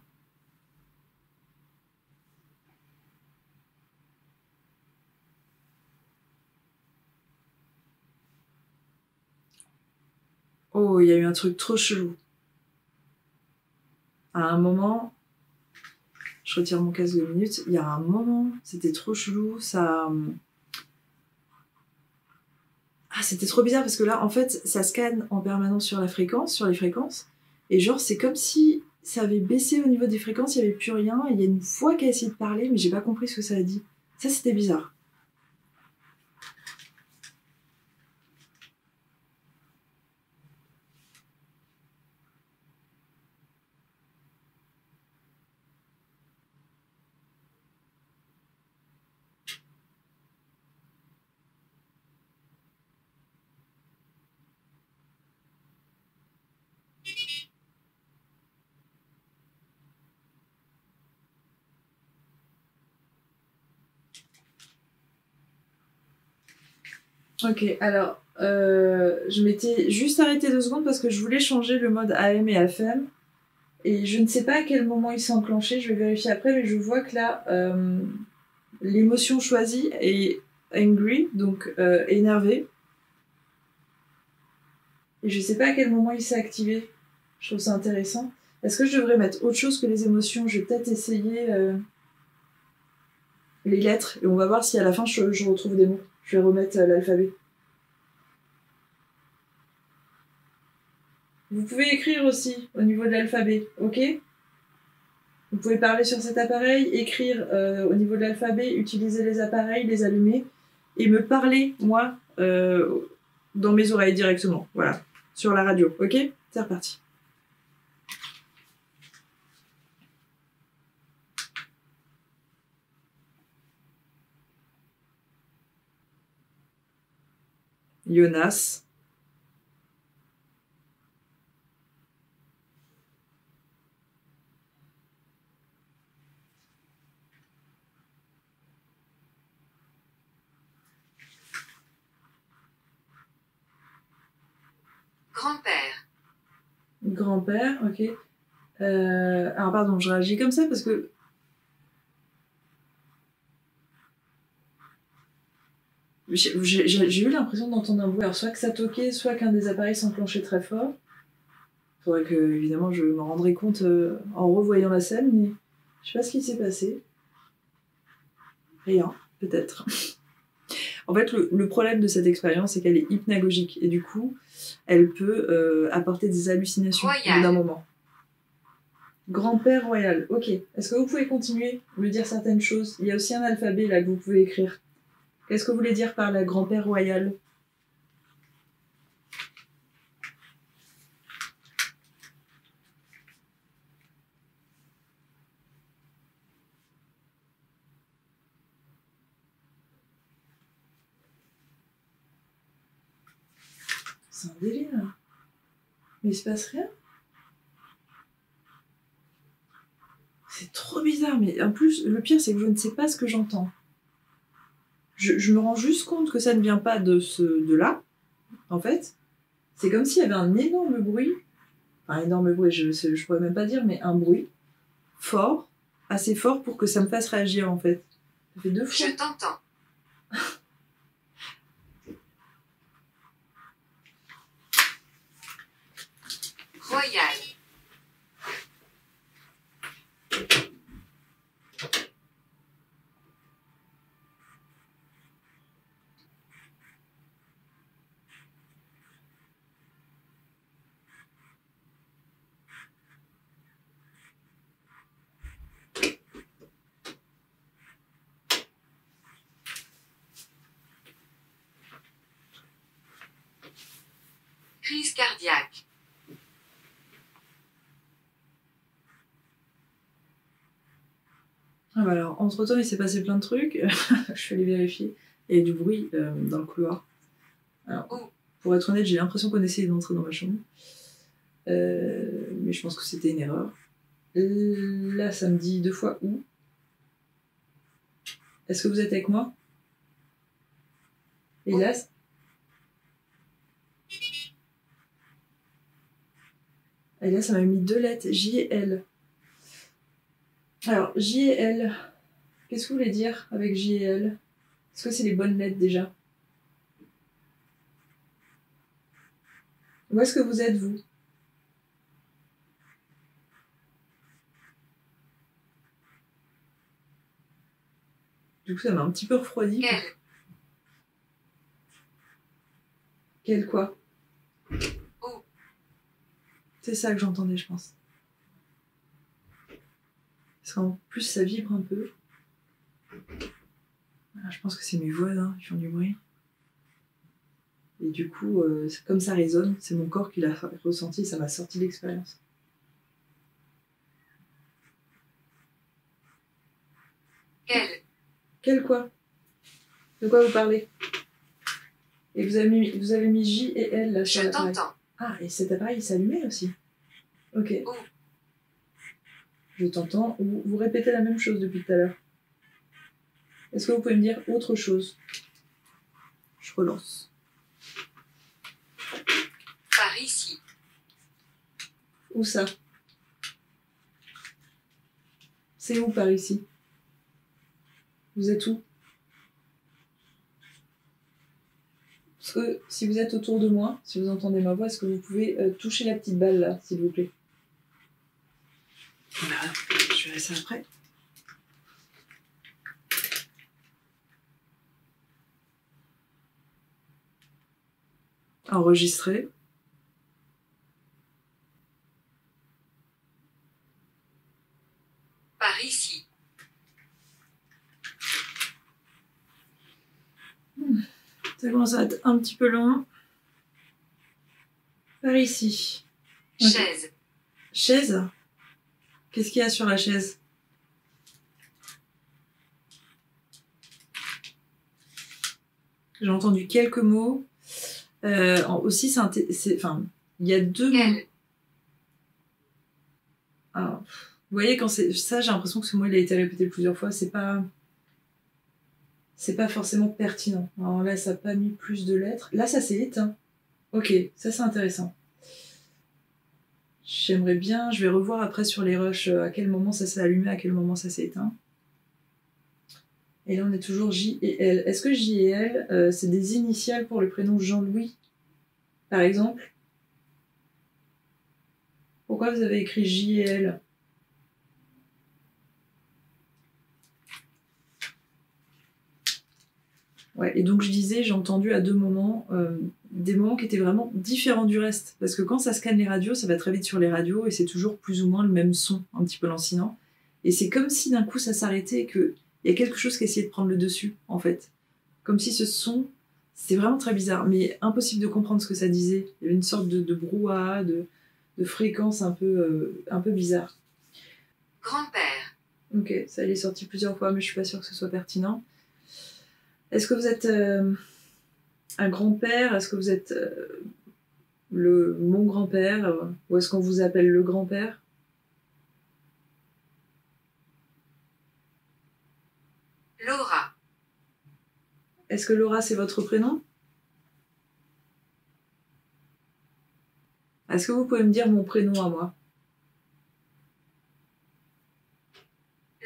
Oh, il y a eu un truc trop chelou. À un moment, je retire mon casque 2 minutes, il y a un moment, c'était trop chelou, ça... Ah, c'était trop bizarre parce que là, en fait, ça scanne en permanence sur la fréquence, sur les fréquences, et genre, c'est comme si ça avait baissé au niveau des fréquences, il n'y avait plus rien, et il y a une voix qui a essayé de parler, mais j'ai pas compris ce que ça a dit. Ça, c'était bizarre. Ok, alors, je m'étais juste arrêtée 2 secondes parce que je voulais changer le mode AM et FM. Et je ne sais pas à quel moment il s'est enclenché, je vais vérifier après, mais je vois que là, L'émotion choisie est angry, donc énervé. Et je sais pas à quel moment il s'est activé. Je trouve ça intéressant. Est-ce que je devrais mettre autre chose que les émotions? Je vais peut-être essayer les lettres. Et on va voir si à la fin je retrouve des mots. Je vais remettre l'alphabet. Vous pouvez écrire aussi au niveau de l'alphabet, ok? Vous pouvez parler sur cet appareil, écrire au niveau de l'alphabet, utiliser les appareils, les allumer, et me parler, moi, dans mes oreilles directement. Voilà, sur la radio, ok? C'est reparti. Jonas. Grand-père. Grand-père, ok. Alors pardon, je réagis comme ça parce que j'ai eu l'impression d'entendre un bruit. Alors soit que ça toquait, soit qu'un des appareils s'enclenchait très fort. Faudrait que, évidemment, je m'en rendrai compte en revoyant la scène, mais je sais pas ce qui s'est passé. Rien, peut-être. En fait, le problème de cette expérience, c'est qu'elle est hypnagogique et du coup, elle peut apporter des hallucinations au bout d'un moment. Grand-père royal, ok. Est-ce que vous pouvez continuer à me dire certaines choses? Il y a aussi un alphabet là que vous pouvez écrire. Qu'est-ce que vous voulez dire par la grand-père royal? C'est un délire. Mais il se passe rien. C'est trop bizarre, mais en plus, le pire, c'est que je ne sais pas ce que j'entends. Je me rends juste compte que ça ne vient pas de là, en fait. C'est comme s'il y avait un énorme bruit. Enfin, énorme bruit, je pourrais même pas dire, mais un bruit fort, assez fort pour que ça me fasse réagir, en fait. Ça fait 2 fois. Je t'entends. Royal. Crise cardiaque. Ah bah alors, entre-temps, il s'est passé plein de trucs. Je suis allée vérifier. Il y a du bruit dans le couloir. Alors, pour être honnête, j'ai l'impression qu'on essayait d'entrer dans ma chambre. Mais je pense que c'était une erreur. Là, ça me dit 2 fois où. Est-ce que vous êtes avec moi? Et là, ça m'a mis 2 lettres, J et L. Alors, J et L, qu'est-ce que vous voulez dire avec J et L? Est-ce que c'est les bonnes lettres déjà? Où est-ce que vous êtes, vous? Du coup, ça m'a un petit peu refroidi. Quel? Quel quoi? Où? C'est ça que j'entendais, je pense. Parce qu'en plus, ça vibre un peu. Ah, je pense que c'est mes voisins qui font du bruit. Et du coup, comme ça résonne, c'est mon corps qui l'a ressenti, ça m'a sorti de l'expérience. Quel? Quel quoi? De quoi vous parlez? Et vous avez mis J et L là sur Je l'appareil. t'entends. Ah, et cet appareil il s'allumait aussi. Ok. Où? Je t'entends. Vous répétez la même chose depuis tout à l'heure. Est-ce que vous pouvez me dire autre chose? Je relance. Par ici. Où ça? C'est où par ici? Vous êtes où? Parce que si vous êtes autour de moi, si vous entendez ma voix, est-ce que vous pouvez toucher la petite balle là, s'il vous plaît? Voilà, je verrai ça après. Enregistrer. Par ici. Ça commence à être un petit peu long. Par ici. Ok. Chaise. Chaise? Qu'est-ce qu'il y a sur la chaise? J'ai entendu quelques mots. Aussi, enfin, il y a deux mots. Quel. Alors, vous voyez, quand c'est ça, j'ai l'impression que ce mot il a été répété plusieurs fois. C'est pas forcément pertinent. Alors là, ça n'a pas mis plus de lettres. Là, ça s'est éteint. Ok, ça c'est intéressant. J'aimerais bien, je vais revoir après sur les rushs à quel moment ça s'est allumé, à quel moment ça s'est éteint. Et là, on est toujours J et L. Est-ce que J et L, c'est des initiales pour le prénom Jean-Louis, par exemple? Pourquoi vous avez écrit J et L? Ouais, et donc je disais, j'ai entendu à deux moments, des moments qui étaient vraiment différents du reste. Parce que quand ça scanne les radios, ça va très vite sur les radios et c'est toujours plus ou moins le même son, un petit peu lancinant. Et c'est comme si d'un coup ça s'arrêtait et qu'il y a quelque chose qui essayait de prendre le dessus, en fait. Comme si ce son, c'est vraiment très bizarre, mais impossible de comprendre ce que ça disait. Il y avait une sorte de brouhaha, de fréquence un peu bizarre. Grand-père. Ok, ça il est sorti plusieurs fois, mais je suis pas sûre que ce soit pertinent. Est-ce que vous êtes un grand-père? Est-ce que vous êtes mon grand-père? Ou est-ce qu'on vous appelle le grand-père? Laura. Est-ce que Laura, c'est votre prénom? Est-ce que vous pouvez me dire mon prénom à moi?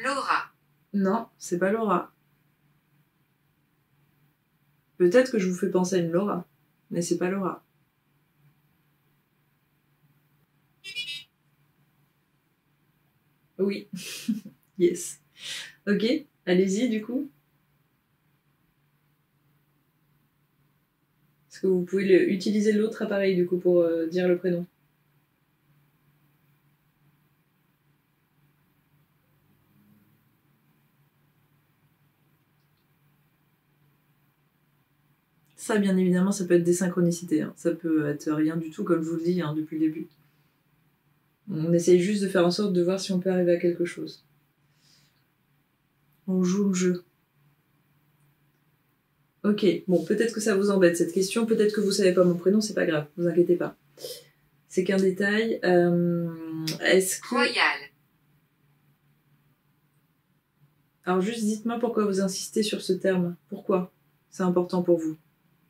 Laura. Non, c'est pas Laura. Peut-être que je vous fais penser à une Laura, mais c'est pas Laura. Oui. Yes. Ok, allez-y du coup. Est-ce que vous pouvez utiliser l'autre appareil du coup pour dire le prénom? Ça, bien évidemment, ça peut être des synchronicités. Hein. Ça peut être rien du tout, comme je vous le dis hein, depuis le début. On essaye juste de faire en sorte de voir si on peut arriver à quelque chose. On joue le jeu. Ok, bon, peut-être que ça vous embête cette question, peut-être que vous savez pas mon prénom, c'est pas grave, vous inquiétez pas. C'est qu'un détail. Est-ce que... Royal. Alors juste dites-moi pourquoi vous insistez sur ce terme. Pourquoi c'est important pour vous?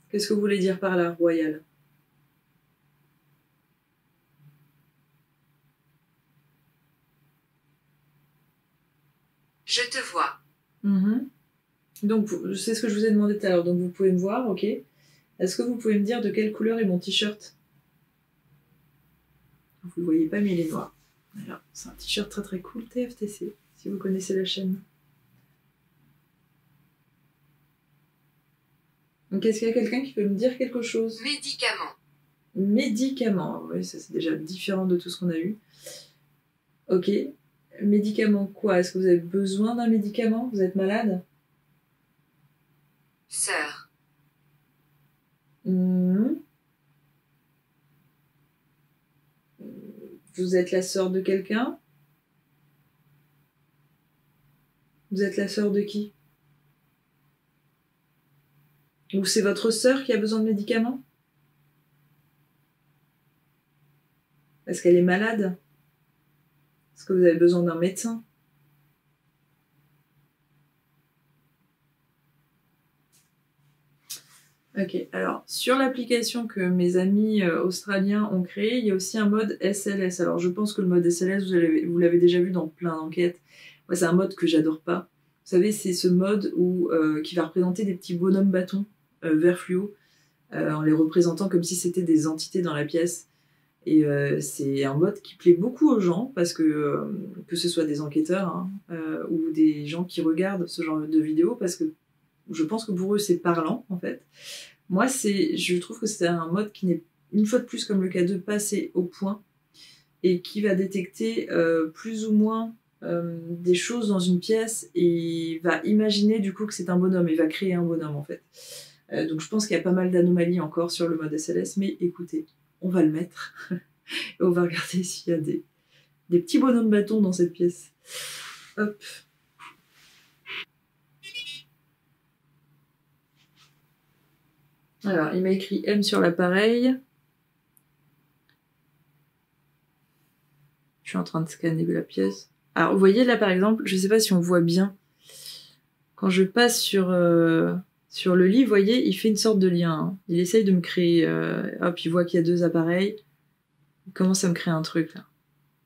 Qu'est-ce que vous voulez dire par là, royal? Je te vois. Donc, c'est ce que je vous ai demandé tout à l'heure, donc vous pouvez me voir, ok? Est-ce que vous pouvez me dire de quelle couleur est mon t-shirt? Vous ne le voyez pas, mais il est noir. Voilà. C'est un t-shirt très très cool, TFTC, si vous connaissez la chaîne. Donc, est-ce qu'il y a quelqu'un qui peut me dire quelque chose? Médicament. Médicament, oui, ça c'est déjà différent de tout ce qu'on a eu. Ok. Médicament quoi? Est-ce que vous avez besoin d'un médicament? Vous êtes malade? Sœur. Vous êtes la sœur de quelqu'un? Vous êtes la sœur de qui? Ou c'est votre sœur qui a besoin de médicaments? Est-ce qu'elle est malade? Est-ce que vous avez besoin d'un médecin? Ok, alors sur l'application que mes amis australiens ont créée, il y a aussi un mode SLS. Alors je pense que le mode SLS, vous l'avez déjà vu dans plein d'enquêtes. Moi, c'est un mode que j'adore pas. savez, c'est ce mode où, qui va représenter des petits bonhommes bâtons vert fluo, en les représentant comme si c'était des entités dans la pièce. Et c'est un mode qui plaît beaucoup aux gens, parce que ce soit des enquêteurs hein, ou des gens qui regardent ce genre de vidéos, parce que je pense que pour eux c'est parlant en fait. Moi, je trouve que c'est un mode qui n'est, une fois de plus comme le K2, pas assez au point, et qui va détecter plus ou moins des choses dans une pièce, et va imaginer du coup que c'est un bonhomme, et va créer un bonhomme en fait. Donc je pense qu'il y a pas mal d'anomalies encore sur le mode SLS, mais écoutez, on va le mettre, et on va regarder s'il y a des petits bonhommes bâtons dans cette pièce. Hop. Alors, il m'a écrit M sur l'appareil. Je suis en train de scanner la pièce. Alors, vous voyez là, par exemple, je sais pas si on voit bien. Quand je passe sur le lit, vous voyez, il fait une sorte de lien. Hein. Il essaye de me créer... hop, il voit qu'il y a 2 appareils. Il commence à me créer un truc, là.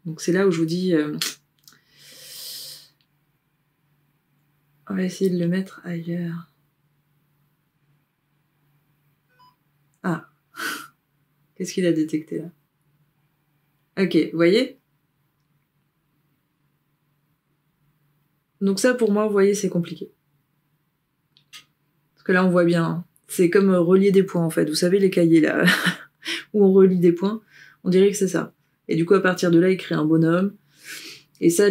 Donc, c'est là où je vous dis... on va essayer de le mettre ailleurs. Ah. Qu'est-ce qu'il a détecté, là? Ok, vous voyez? Donc ça, pour moi, vous voyez, c'est compliqué. Parce que là, on voit bien. Hein. C'est comme relier des points, en fait. Vous savez, les cahiers, là, où on relie des points, on dirait que c'est ça. Et du coup, à partir de là, il crée un bonhomme. Et ça,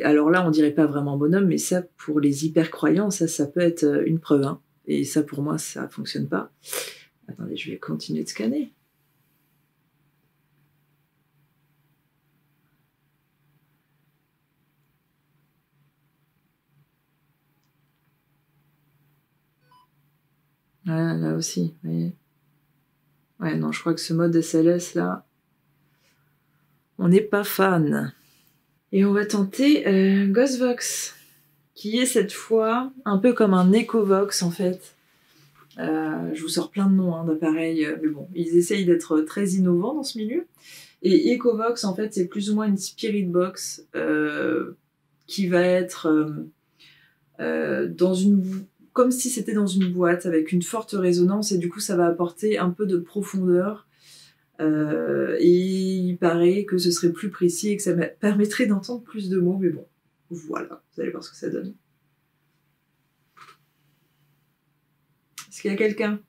alors là, on dirait pas vraiment bonhomme, mais ça, pour les hyper-croyants, ça peut être une preuve. Hein. Et ça, pour moi, ça fonctionne pas. Attendez, je vais continuer de scanner. Voilà, là aussi, vous voyez. Ouais, non, je crois que ce mode SLS, là, on n'est pas fan. Et on va tenter Ghostvox, qui est cette fois un peu comme un Ecovox, en fait. Je vous sors plein de noms hein, d'appareils, mais bon, ils essayent d'être très innovants dans ce milieu. Et Ecovox, en fait, c'est plus ou moins une spirit box qui va être dans une... comme si c'était dans une boîte avec une forte résonance, et du coup, ça va apporter un peu de profondeur. Et il paraît que ce serait plus précis et que ça permettrait d'entendre plus de mots, mais bon, voilà, vous allez voir ce que ça donne. Est-ce qu'il y a quelqu'un?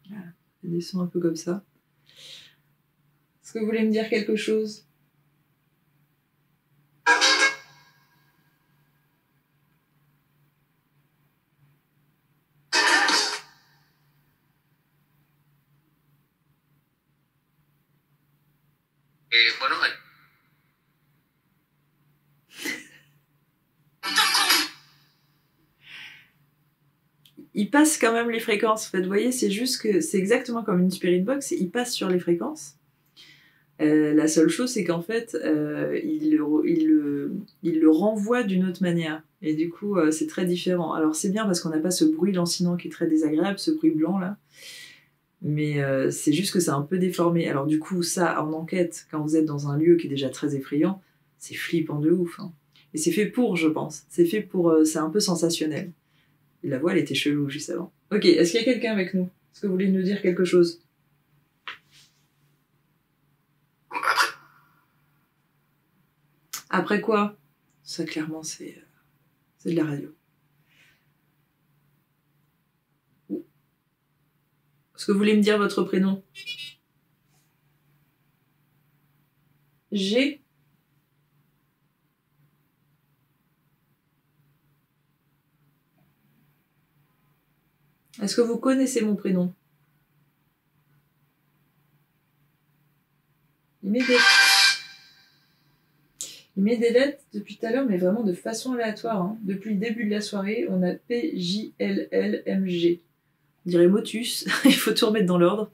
Voilà, il y a des sons un peu comme ça. Est-ce que vous voulez me dire quelque chose? Bueno, Il passe quand même les fréquences. En fait, vous voyez, c'est juste que c'est exactement comme une spirit box, il passe sur les fréquences. La seule chose, c'est qu'en fait, il le renvoie d'une autre manière. Et du coup, c'est très différent. Alors, c'est bien parce qu'on n'a pas ce bruit lancinant qui est très désagréable, ce bruit blanc là. Mais c'est juste que c'est un peu déformé. Alors, du coup, ça, en enquête, quand vous êtes dans un lieu qui est déjà très effrayant, c'est flippant de ouf. Hein. Et c'est fait pour, je pense. C'est fait pour. C'est un peu sensationnel. Et la voix, elle était chelou juste avant. Ok, est-ce qu'il y a quelqu'un avec nous? Est-ce que vous voulez nous dire quelque chose? Après quoi? Ça, clairement, c'est de la radio. Est-ce que vous voulez me dire votre prénom? G. Est-ce que vous connaissez mon prénom? Il met des lettres depuis tout à l'heure, mais vraiment de façon aléatoire. Hein. Depuis le début de la soirée, on a PJLLMG. On dirait Motus, il faut tout remettre dans l'ordre.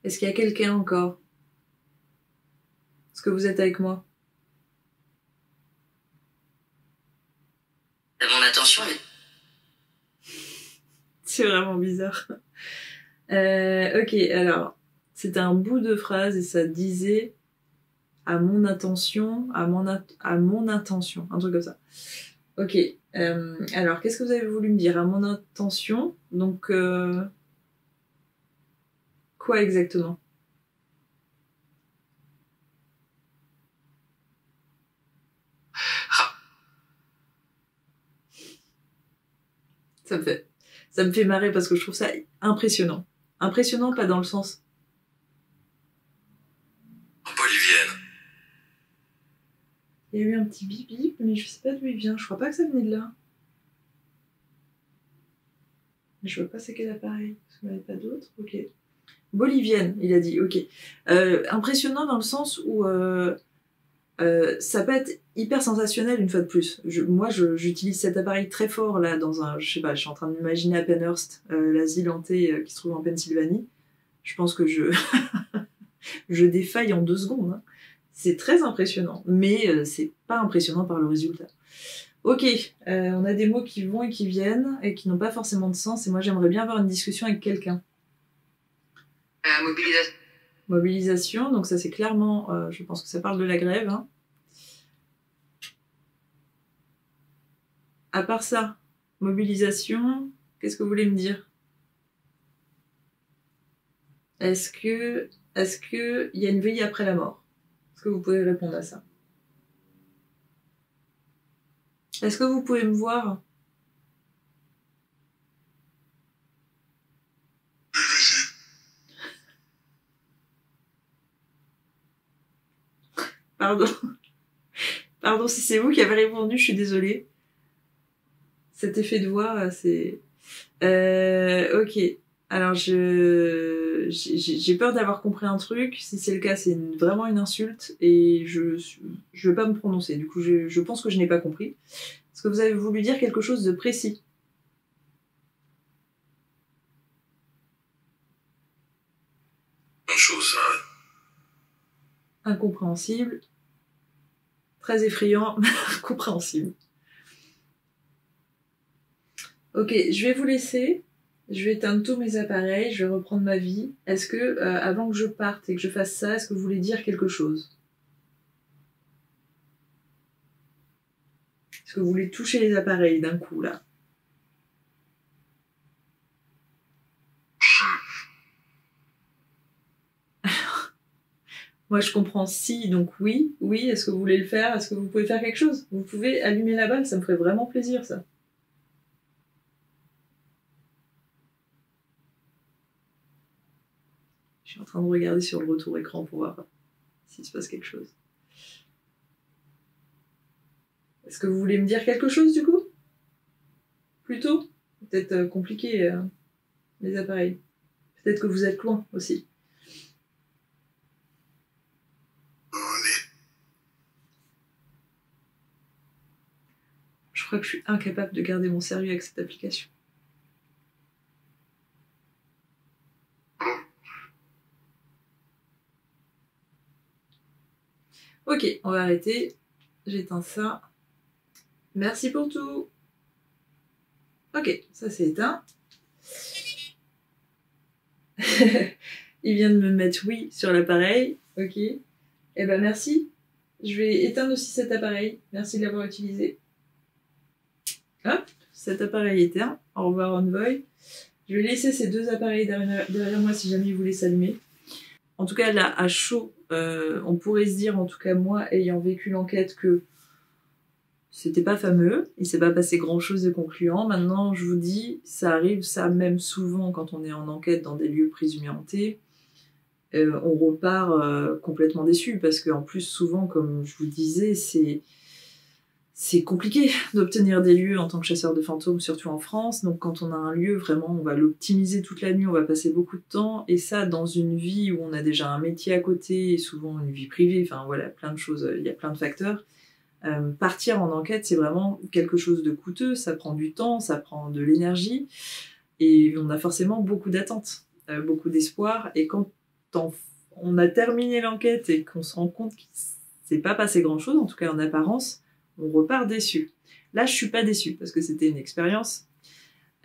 Est-ce qu'il y a quelqu'un encore? Est-ce que vous êtes avec moi? mon attention est... C'est vraiment bizarre. Ok, alors, c'était un bout de phrase et ça disait à mon attention, à mon intention, un truc comme ça. Ok, alors, qu'est-ce que vous avez voulu me dire? À mon intention, donc, quoi exactement? Ça me fait, ça me fait marrer parce que je trouve ça impressionnant. Impressionnant, pas dans le sens. Bolivienne. Il y a eu un petit bip bip, mais je sais pas d'où il vient. Je crois pas que ça venait de là. Mais je vois pas c'est quel appareil. Parce qu'on n'avait pas d'autres. Ok. Bolivienne, il a dit. Ok. Impressionnant dans le sens où ça peut être hyper sensationnel une fois de plus. J'utilise cet appareil très fort là dans un, je sais pas, je suis en train de m'imaginer à Penhurst, l'asile hanté qui se trouve en Pennsylvanie. Je pense que je défaille en 2 secondes. Hein. C'est très impressionnant, mais c'est pas impressionnant par le résultat. Ok, on a des mots qui vont et qui viennent et qui n'ont pas forcément de sens. Et moi, j'aimerais bien avoir une discussion avec quelqu'un. Mobilisation. Mobilisation, donc ça c'est clairement, je pense que ça parle de la grève. Hein. À part ça, mobilisation, qu'est-ce que vous voulez me dire? Est-ce que il y a une vie après la mort? Est-ce que vous pouvez répondre à ça? Est-ce que vous pouvez me voir? Pardon. Pardon si c'est vous qui avez répondu, je suis désolée. Cet effet de voix, c'est... ok. Alors, j'ai peur d'avoir compris un truc. Si c'est le cas, c'est vraiment une insulte et je vais pas me prononcer. Du coup, je pense que je n'ai pas compris. Est-ce que vous avez voulu dire quelque chose de précis? Une chose, Incompréhensible. Très effrayant. Incompréhensible. Ok, je vais vous laisser. Je vais éteindre tous mes appareils, je vais reprendre ma vie. Est-ce que, avant que je parte et que je fasse ça, est-ce que vous voulez dire quelque chose? Est-ce que vous voulez toucher les appareils d'un coup, là? Moi, je comprends si, donc oui. Oui, est-ce que vous voulez le faire? Est-ce que vous pouvez faire quelque chose? Vous pouvez allumer la balle, ça me ferait vraiment plaisir, ça. Je suis en train de regarder sur le retour écran pour voir s'il se passe quelque chose. Est-ce que vous voulez me dire quelque chose, du coup? Plutôt? Peut-être compliqué, les appareils. Peut-être que vous êtes loin, aussi. Je crois que je suis incapable de garder mon sérieux avec cette application. Ok, on va arrêter. J'éteins ça. Merci pour tout. Ok, ça c'est éteint. Il vient de me mettre oui sur l'appareil. Ok. Eh ben merci. Je vais éteindre aussi cet appareil. Merci de l'avoir utilisé. Hop, cet appareil est éteint. Au revoir Envoy. Je vais laisser ces 2 appareils derrière moi si jamais ils voulaient s'allumer. En tout cas, là, à chaud, on pourrait se dire, en tout cas moi, ayant vécu l'enquête, que c'était pas fameux, il s'est pas passé grand chose de concluant. Maintenant, je vous dis, ça arrive, ça même souvent quand on est en enquête dans des lieux présumés hantés, on repart complètement déçu, parce qu'en plus, souvent, comme je vous disais, c'est compliqué d'obtenir des lieux en tant que chasseur de fantômes, surtout en France. Donc quand on a un lieu, vraiment, on va l'optimiser toute la nuit, on va passer beaucoup de temps. Et ça, dans une vie où on a déjà un métier à côté, et souvent une vie privée, enfin voilà, plein de choses, il y a plein de facteurs. Partir en enquête, c'est vraiment quelque chose de coûteux, ça prend du temps, ça prend de l'énergie. Et on a forcément beaucoup d'attentes, beaucoup d'espoir. Et quand on a terminé l'enquête et qu'on se rend compte qu'il ne s'est pas passé grand-chose, en tout cas en apparence, on repart déçu. Là, je suis pas déçue parce que c'était une expérience.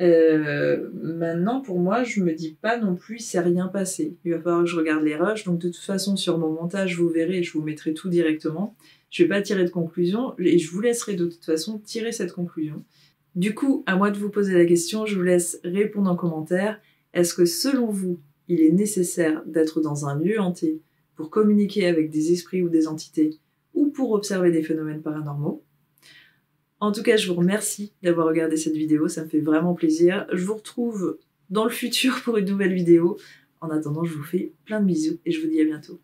Maintenant, pour moi, je me dis pas non plus, il s'est rien passé. Il va falloir que je regarde les rushs. Donc, de toute façon, sur mon montage, vous verrez, je vous mettrai tout directement. Je vais pas tirer de conclusion et je vous laisserai de toute façon tirer cette conclusion. Du coup, à moi de vous poser la question, je vous laisse répondre en commentaire. Est-ce que selon vous, il est nécessaire d'être dans un lieu hanté pour communiquer avec des esprits ou des entités ou pour observer des phénomènes paranormaux? En tout cas, je vous remercie d'avoir regardé cette vidéo, ça me fait vraiment plaisir. Je vous retrouve dans le futur pour une nouvelle vidéo. En attendant, je vous fais plein de bisous et je vous dis à bientôt.